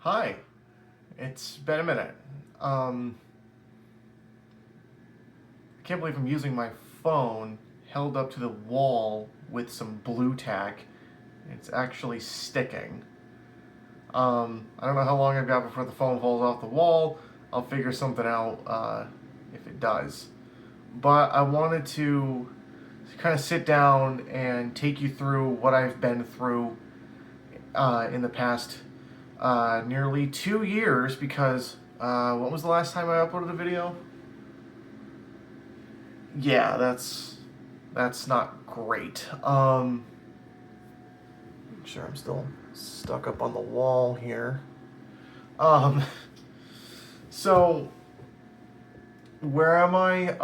Hi, it's been a minute. I can't believe I'm using my phone held up to the wall with some blue tack. It's actually sticking. I don't know how long I've got before the phone falls off the wall. I'll figure something out if it does. But I wanted to kind of sit down and take you through what I've been through in the past nearly 2 years because when was the last time I uploaded a video? Yeah, that's not great. Make sure I'm still stuck up on the wall here. Um, so where am I?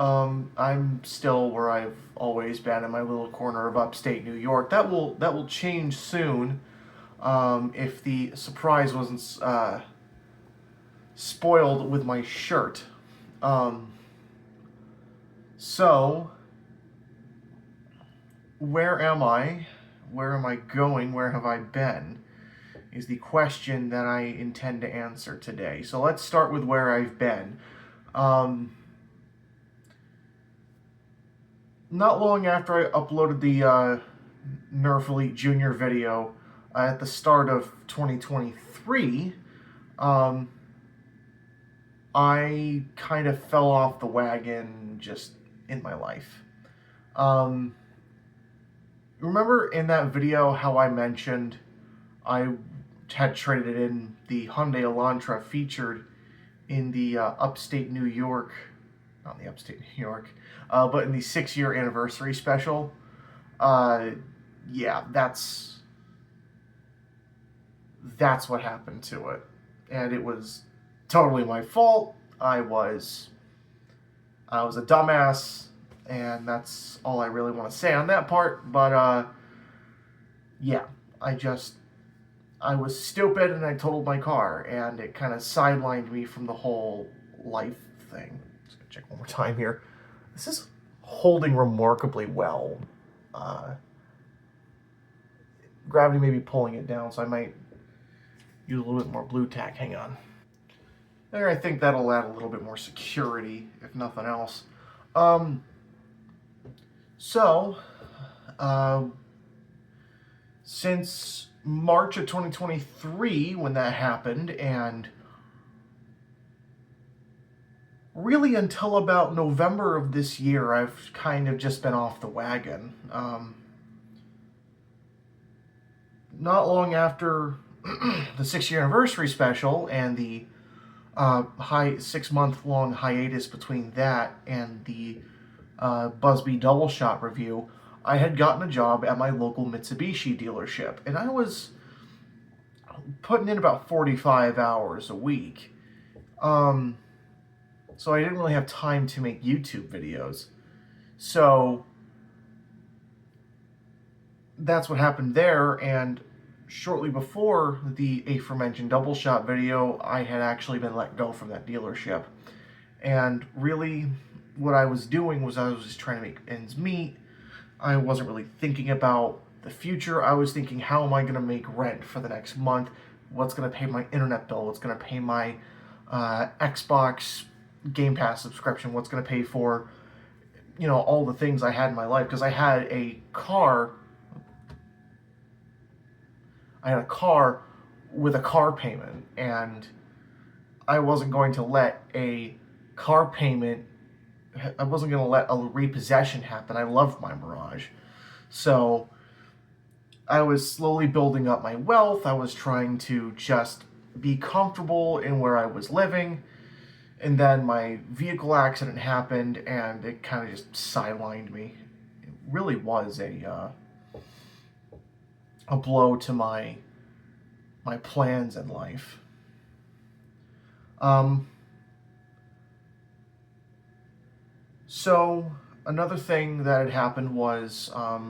I'm still where I've always been in my little corner of upstate New York. That will change soon. If the surprise wasn't spoiled with my shirt. Um, so where am I? Where am I going? Where have I been? Is the question that I intend to answer today. So let's start with where I've been. Not long after I uploaded the Nerf Elite Junior video at the start of 2023, um, I kind of fell off the wagon just in my life. Um, Remember in that video how I mentioned I had traded in the Hyundai Elantra featured in the upstate New York, not in the upstate New York, but in the 6-year anniversary special. Uh, yeah, that's what happened to it, and it was totally my fault. I was a dumbass, and that's all I really want to say on that part. But yeah, I just I was stupid and I totaled my car, and it kind of sidelined me from the whole life thing. Just gonna check one more time here. This is holding remarkably well. Uh, Gravity may be pulling it down, so I might use a little bit more blue tack. Hang on. There, I think that'll add a little bit more security, if nothing else. Um, so, uh, since March of 2023, when that happened, and really until about November of this year, I've kind of just been off the wagon. Not long after the 6-year anniversary special and the 6-month long hiatus between that and the Busby double shot review, I had gotten a job at my local Mitsubishi dealership, and I was putting in about 45 hours a week. So I didn't really have time to make YouTube videos. So that's what happened there, and shortly before the aforementioned double shot video, I had actually been let go from that dealership. And really, what I was doing was I was just trying to make ends meet. I wasn't really thinking about the future. I was thinking, how am I going to make rent for the next month? What's going to pay my internet bill? What's going to pay my Xbox Game Pass subscription? What's going to pay for, all the things I had in my life? Because I had a car with a car payment, and I wasn't going to let a car payment, I wasn't going to let a repossession happen. I loved my Mirage. So I was slowly building up my wealth. I was trying to just be comfortable in where I was living. And then my vehicle accident happened, and it kind of just sidelined me. It really was a blow to my plans in life. So another thing that had happened was I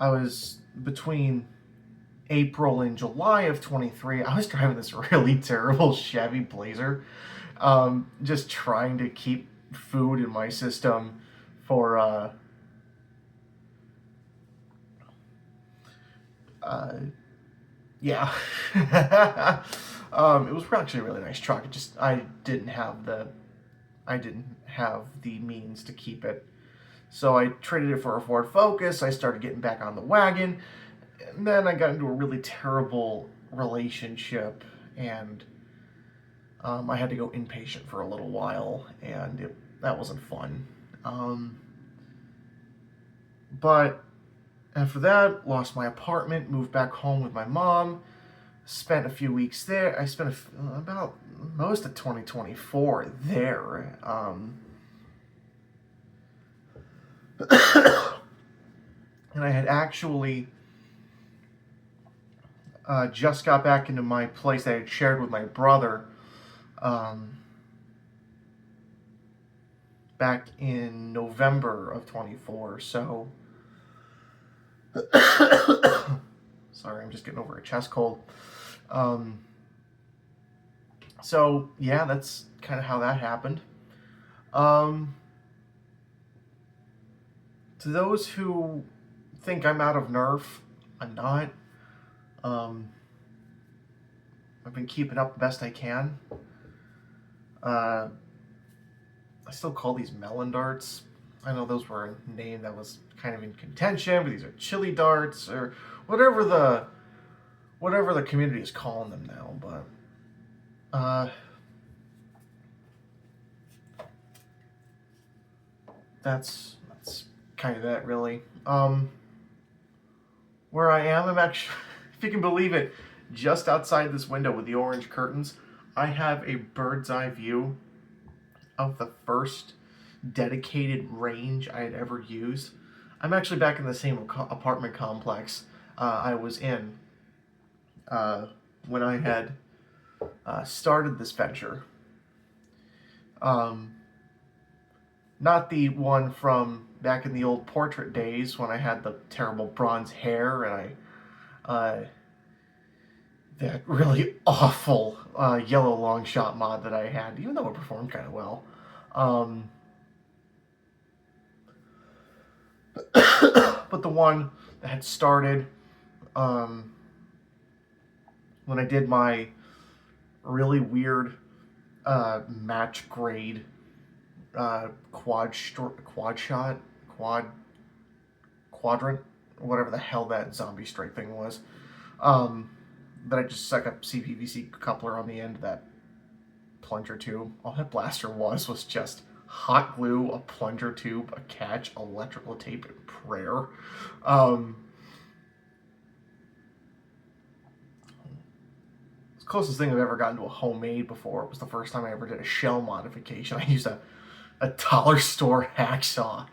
was between April and July of 23. I was driving this really terrible Chevy Blazer, just trying to keep food in my system for yeah. It was actually a really nice truck. It just I didn't have the means to keep it. So I traded it for a Ford Focus. I started getting back on the wagon. And then I got into a really terrible relationship, and I had to go inpatient for a little while, and that wasn't fun. But after that, lost my apartment, moved back home with my mom, spent a few weeks there. I spent about most of 2024 there. And I had actually just got back into my place that I had shared with my brother back in November of 24. So, sorry, I'm just getting over a chest cold. So, yeah, that's kind of how that happened. To those who think I'm out of Nerf, I'm not. I've been keeping up the best I can. I still call these melon darts. I know those were a name that was kind of in contention, but these are chili darts or whatever the community is calling them now. But that's kind of it, really. Where I am, I'm actually, if you can believe it, just outside this window with the orange curtains, I have a bird's eye view of the first dedicated range I had ever used. I'm actually back in the same apartment complex I was in when I had started this venture. Not the one from back in the old portrait days when I had the terrible bronze hair and that really awful yellow long shot mod that I had, even though it performed kind of well. But the one that had started when I did my really weird match grade quadrant, whatever the hell that zombie strike thing was. That I just stuck a CPVC coupler on the end of that plunger tube. All that blaster was just hot glue, a plunger tube, a catch, electrical tape, and prayer. It's the closest thing I've ever gotten to a homemade before. It was the first time I ever did a shell modification. I used a dollar store hacksaw.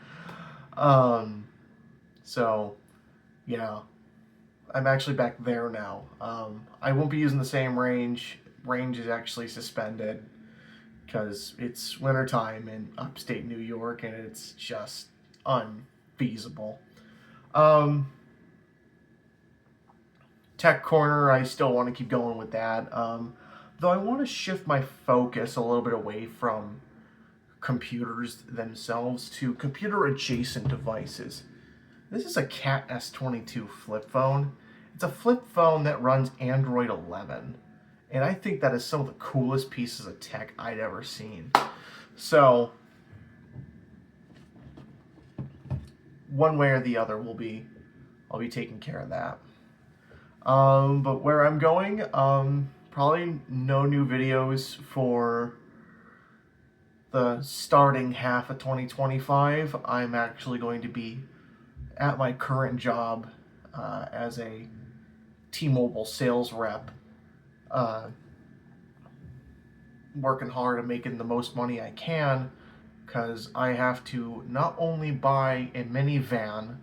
So, yeah, I'm actually back there now. I won't be using the same range. Range is actually suspended because it's wintertime in upstate New York and it's just unfeasible. Tech Corner, I still want to keep going with that. Though I want to shift my focus a little bit away from computers themselves to computer adjacent devices. This is a Cat S22 flip phone. It's a flip phone that runs Android 11. And I think that is some of the coolest pieces of tech I'd ever seen. So, one way or the other I'll be taking care of that. But where I'm going, probably no new videos for the starting half of 2025. I'm actually going to be at my current job as a T-Mobile sales rep, working hard and making the most money I can because I have to not only buy a minivan,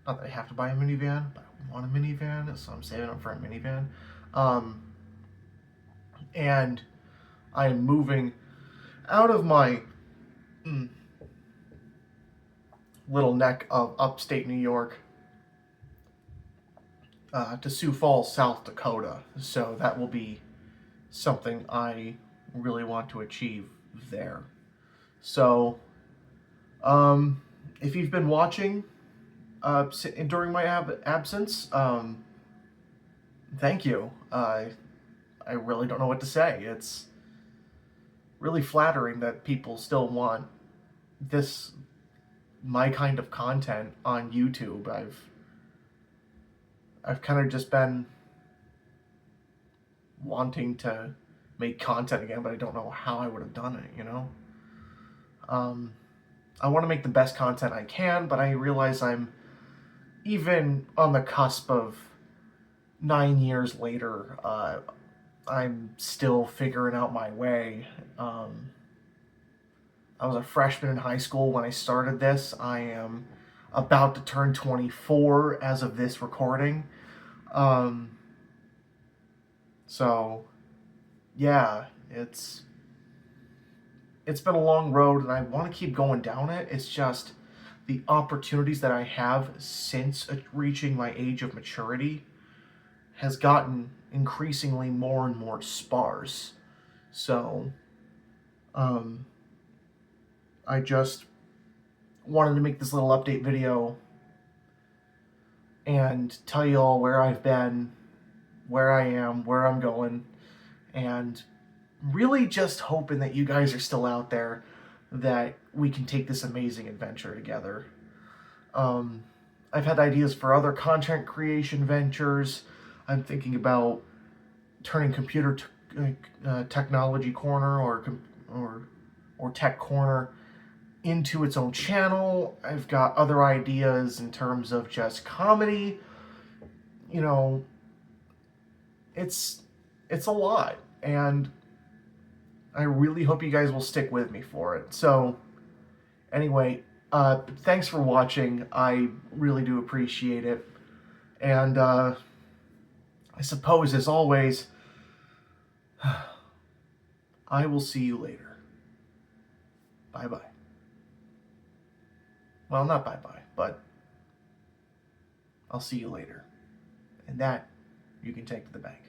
not that I have to buy a minivan, but I want a minivan, so I'm saving up for a minivan. And I am moving out of my little neck of upstate New York to Sioux Falls, South Dakota. So that will be something I really want to achieve there. So, if you've been watching during my absence, Thank you. I really don't know what to say. It's really flattering that people still want this my kind of content on YouTube. I've kind of just been wanting to make content again, but I don't know how I would have done it, you know? Um, I want to make the best content I can, but I realize I'm even on the cusp of 9 years later. I'm still figuring out my way. I was a freshman in high school when I started this. I am about to turn 24 as of this recording. Um, so, yeah, it's been a long road, and I want to keep going down it. It's just the opportunities that I have since reaching my age of maturity has gotten increasingly more and more sparse. So, um, I just wanted to make this little update video and tell you all where I've been, where I am, where I'm going, and really just hoping that you guys are still out there, that we can take this amazing adventure together. Um, I've had ideas for other content creation ventures. I'm thinking about turning technology corner or or tech corner into its own channel. I've got other ideas in terms of just comedy. You know, it's it's a lot, and I really hope you guys will stick with me for it. So, anyway, thanks for watching. I really do appreciate it. And I suppose, as always, I will see you later. Bye bye. Well, not bye bye, but I'll see you later. And that you can take to the bank.